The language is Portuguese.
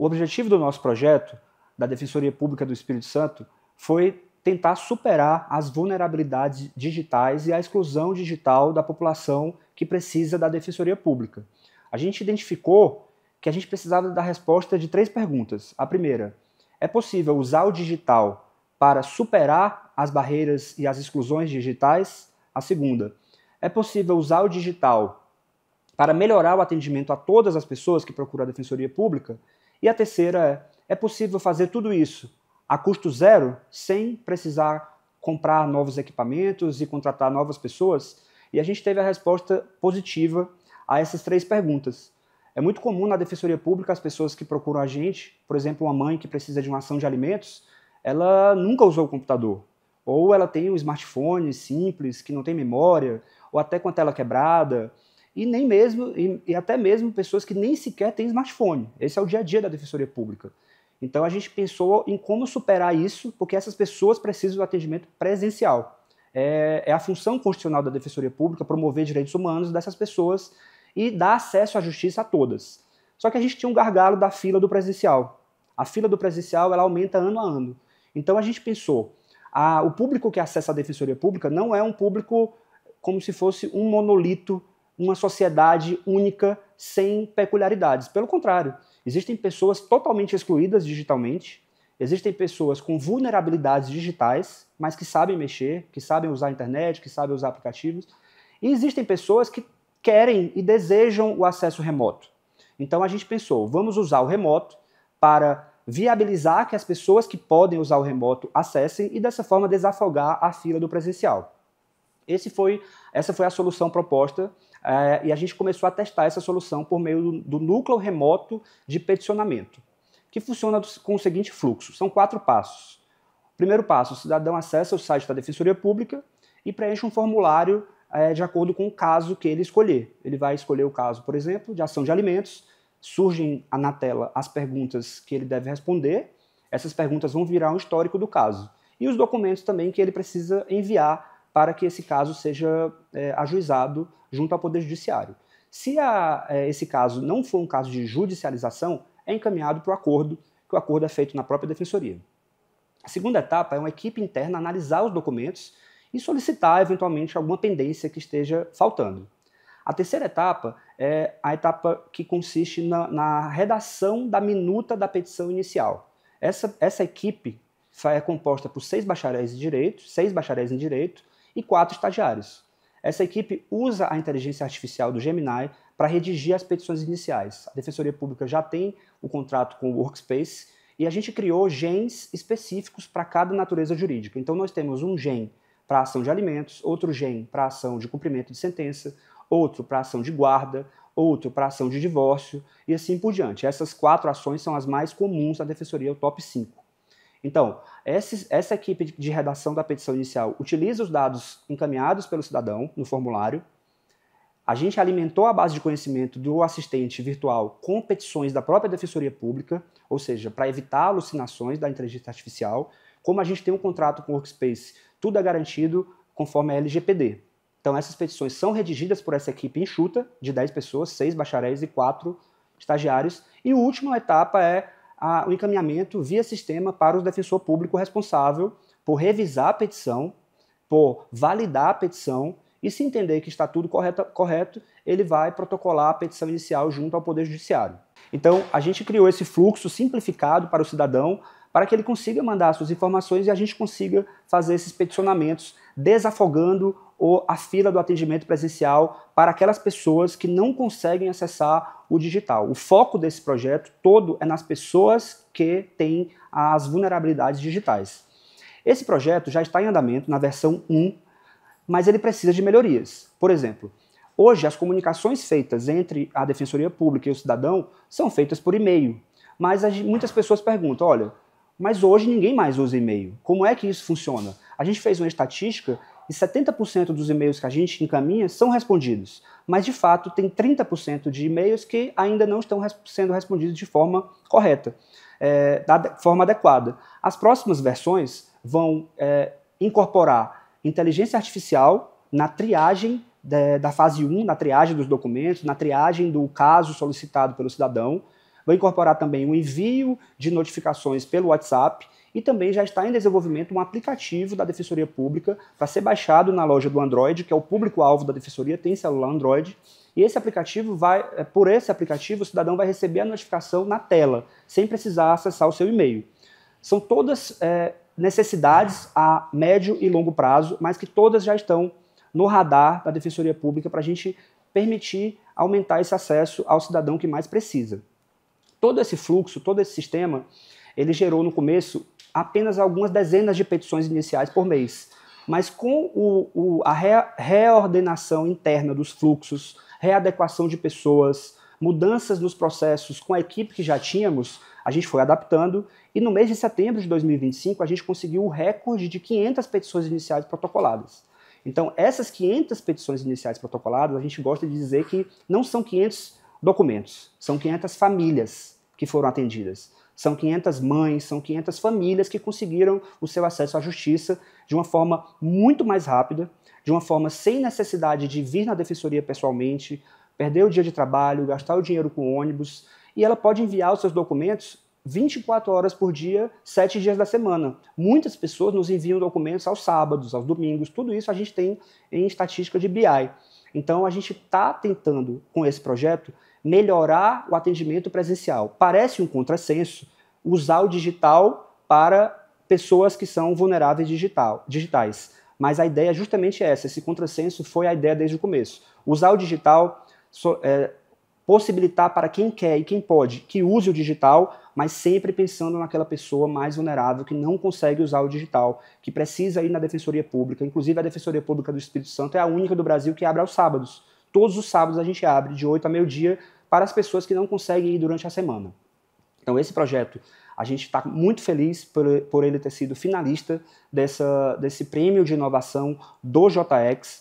O objetivo do nosso projeto, da Defensoria Pública do Espírito Santo, foi tentar superar as vulnerabilidades digitais e a exclusão digital da população que precisa da Defensoria Pública. A gente identificou que a gente precisava dar resposta de 3 perguntas. A primeira, é possível usar o digital para superar as barreiras e as exclusões digitais? A segunda, é possível usar o digital para melhorar o atendimento a todas as pessoas que procuram a Defensoria Pública? E a terceira é possível fazer tudo isso a custo zero, sem precisar comprar novos equipamentos e contratar novas pessoas? E a gente teve a resposta positiva a essas 3 perguntas. É muito comum na Defensoria Pública as pessoas que procuram a gente, por exemplo, uma mãe que precisa de uma ação de alimentos, ela nunca usou o computador. Ou ela tem um smartphone simples, que não tem memória, ou até com a tela quebrada, e até mesmo pessoas que nem sequer têm smartphone. Esse é o dia a dia da Defensoria Pública. Então a gente pensou em como superar isso, porque essas pessoas precisam do atendimento presencial. É a função constitucional da Defensoria Pública promover direitos humanos dessas pessoas e dar acesso à justiça a todas. Só que a gente tinha um gargalo da fila do presencial. A fila do presencial ela aumenta ano a ano. Então a gente pensou, o público que acessa a Defensoria Pública não é um público como se fosse um monolito, uma sociedade única, sem peculiaridades. Pelo contrário, existem pessoas totalmente excluídas digitalmente, existem pessoas com vulnerabilidades digitais, mas que sabem mexer, que sabem usar a internet, que sabem usar aplicativos, e existem pessoas que querem e desejam o acesso remoto. Então a gente pensou, vamos usar o remoto para viabilizar que as pessoas que podem usar o remoto acessem e dessa forma desafogar a fila do presencial. Essa foi a solução proposta e a gente começou a testar essa solução por meio do núcleo remoto de peticionamento, que funciona com o seguinte fluxo. São 4 passos. Primeiro passo, o cidadão acessa o site da Defensoria Pública e preenche um formulário de acordo com o caso que ele escolher. Ele vai escolher o caso, por exemplo, de ação de alimentos, surgem na tela as perguntas que ele deve responder, essas perguntas vão virar um histórico do caso, e os documentos também que ele precisa enviar para que esse caso seja ajuizado junto ao Poder Judiciário. Se esse caso não for um caso de judicialização, é encaminhado para o acordo, que o acordo é feito na própria Defensoria. A segunda etapa é uma equipe interna analisar os documentos e solicitar, eventualmente, alguma pendência que esteja faltando. A terceira etapa é a etapa que consiste na redação da minuta da petição inicial. Essa equipe é composta por 6 bacharéis em Direito e 4 estagiários. Essa equipe usa a inteligência artificial do Gemini para redigir as petições iniciais. A Defensoria Pública já tem o contrato com o Workspace e a gente criou genes específicos para cada natureza jurídica. Então nós temos um gen para ação de alimentos, outro gen para ação de cumprimento de sentença, outro para ação de guarda, outro para ação de divórcio e assim por diante. Essas 4 ações são as mais comuns da Defensoria, o top 5. Então, essa equipe de redação da petição inicial utiliza os dados encaminhados pelo cidadão no formulário. A gente alimentou a base de conhecimento do assistente virtual com petições da própria Defensoria Pública, ou seja, para evitar alucinações da inteligência artificial. Como a gente tem um contrato com o Workspace, tudo é garantido conforme a LGPD. Então, essas petições são redigidas por essa equipe enxuta, de 10 pessoas, 6 bacharéis e 4 estagiários. E a última etapa é o encaminhamento via sistema para o defensor público responsável por revisar a petição, por validar a petição, e se entender que está tudo correto, ele vai protocolar a petição inicial junto ao Poder Judiciário. Então, a gente criou esse fluxo simplificado para o cidadão, para que ele consiga mandar suas informações e a gente consiga fazer esses peticionamentos, desafogando a fila do atendimento presencial para aquelas pessoas que não conseguem acessar o digital. O foco desse projeto todo é nas pessoas que têm as vulnerabilidades digitais. Esse projeto já está em andamento na versão 1, mas ele precisa de melhorias. Por exemplo, hoje as comunicações feitas entre a Defensoria Pública e o cidadão são feitas por e-mail, mas muitas pessoas perguntam, olha, mas hoje ninguém mais usa e-mail. Como é que isso funciona? A gente fez uma estatística e 70% dos e-mails que a gente encaminha são respondidos. Mas, de fato, tem 30% de e-mails que ainda não estão sendo respondidos de forma correta, da forma adequada. As próximas versões vão incorporar inteligência artificial na triagem da fase 1, na triagem dos documentos, na triagem do caso solicitado pelo cidadão, vai incorporar também o envio de notificações pelo WhatsApp e também já está em desenvolvimento um aplicativo da Defensoria Pública para ser baixado na loja do Android, que é o público-alvo da Defensoria, tem celular Android, e esse aplicativo por esse aplicativo o cidadão vai receber a notificação na tela, sem precisar acessar o seu e-mail. São todas necessidades a médio e longo prazo, mas que todas já estão no radar da Defensoria Pública para a gente permitir aumentar esse acesso ao cidadão que mais precisa. Todo esse fluxo, todo esse sistema, ele gerou no começo apenas algumas dezenas de petições iniciais por mês. Mas com a reordenação interna dos fluxos, readequação de pessoas, mudanças nos processos com a equipe que já tínhamos, a gente foi adaptando e no mês de setembro de 2025 a gente conseguiu o recorde de 500 petições iniciais protocoladas. Então, essas 500 petições iniciais protocoladas, a gente gosta de dizer que não são 500 documentos, são 500 famílias que foram atendidas. São 500 mães, são 500 famílias que conseguiram o seu acesso à justiça de uma forma muito mais rápida, de uma forma sem necessidade de vir na defensoria pessoalmente, perder o dia de trabalho, gastar o dinheiro com ônibus, e ela pode enviar os seus documentos 24 horas por dia, 7 dias da semana. Muitas pessoas nos enviam documentos aos sábados, aos domingos, tudo isso a gente tem em estatística de BI. Então a gente está tentando, com esse projeto, melhorar o atendimento presencial. Parece um contrassenso usar o digital para pessoas que são vulneráveis digitais. Mas a ideia é justamente essa, esse contrassenso foi a ideia desde o começo. Usar o digital, possibilitar para quem quer e quem pode que use o digital, mas sempre pensando naquela pessoa mais vulnerável que não consegue usar o digital, que precisa ir na Defensoria Pública. Inclusive a Defensoria Pública do Espírito Santo é a única do Brasil que abre aos sábados. Todos os sábados a gente abre, de 8 a meio-dia, para as pessoas que não conseguem ir durante a semana. Então esse projeto, a gente está muito feliz por ele ter sido finalista desse prêmio de inovação do JX.